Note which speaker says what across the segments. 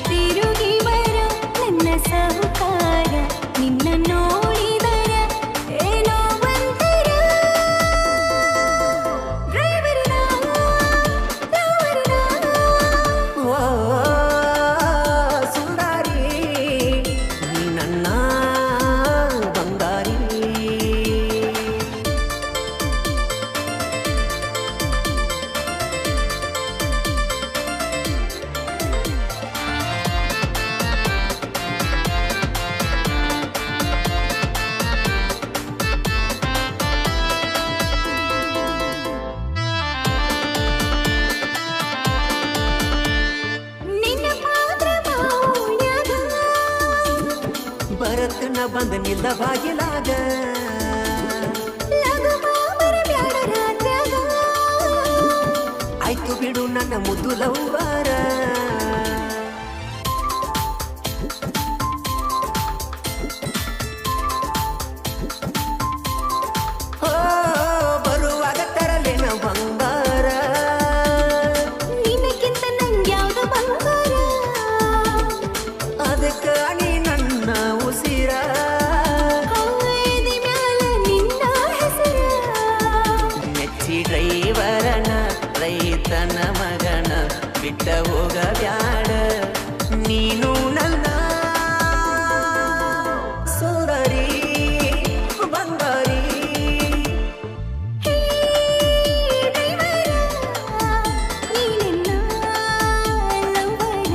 Speaker 1: ತಿರುಗಿ ಬರ ನನ್ನ ಸಹಕಾರ ನಿನ್ನ ನೋಡಿದರ ಏನೋ ಬಂತರ ಡ್ರೈವರಿನ ಲವರಿನ
Speaker 2: ಸುಂದರಿ ನೀ ನನ್ನ ಬಂಗಾರಿ
Speaker 1: ನಿನ್ನ ಪಾತ್ರ ಮೌಲ್ಯದ
Speaker 2: ಬರತನ ಬಂದ ನಿಲ್ಲ ಬಾಗಿಲಾಗ
Speaker 1: ಲಗು ಮಾಮರ ಬ್ಯಾಡ ರಾತ್ರ್ಯಾಗ
Speaker 2: ಆಯ್ತು ಬಿಡು ನನ್ನ ಮುದ್ದು ಲವ್ವಾರ ಬರುವಾಗ ತರಲೇನ ಬಂಗಾರ
Speaker 1: ನಿನಕ್ಕಿಂತ ನಂಗ್ಯಾವ್ದು ಬಂಗಾರ
Speaker 2: ಅದಕ್ಕ ನೀ ನನ್ನ ಉಸಿರ
Speaker 1: ಹವೇದಿ ಮ್ಯಾಲ ನಿನ್ನ ಹೆಸರ
Speaker 2: ಮೆಚ್ಚಿ ಡ್ರೈವರನ ರೈತನ ಮಗನ ಬಿಟ್ಟ ಹೋಗ ಬ್ಯಾಡ ನೀನು ನನ್ನ ಸುಂದರಿ ಬಂಗಾರಿ
Speaker 1: ಹೇ ಡ್ರೈವರ ನೀನೆನ್ನ ಲವ್ವರ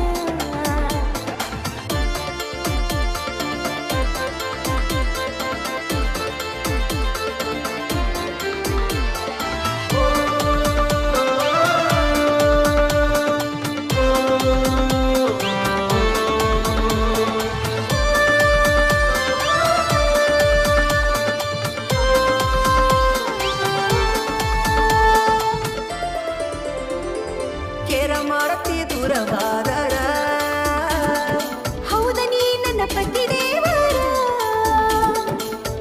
Speaker 2: ಕೇರ ಮಾಡತಿ ದೂರವಾದರ
Speaker 1: ಹೌದ ನೀ ನನ್ನ ಪತಿ ದೇವರ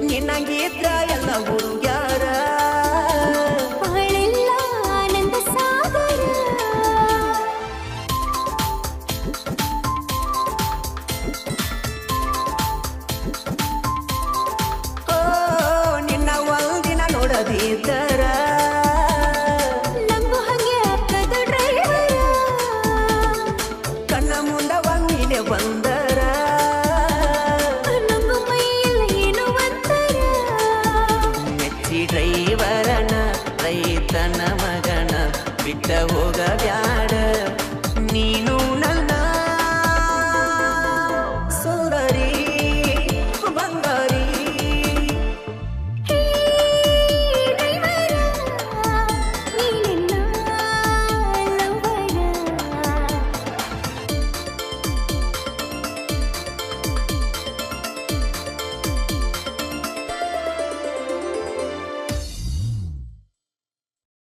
Speaker 2: ನಿನ್ನಂಗಿದ್ರ ಎಲ್ಲ ಹುಡುಗ್ಯಾರ
Speaker 1: ಬಾಳೆಲ್ಲ ಆನಂದ ಸಾಗರ
Speaker 2: ಓ ನಿನ್ನ ಒಂದಿನ ನೋಡದಿದ್ದರ
Speaker 1: ನಂಗು ಹಂಗೆ ಆಗ್ತದ ಡ್ರೈವರ
Speaker 2: ಕಣ್ಣ ಮುಂದ ಒಂದಿನ ಬಂದ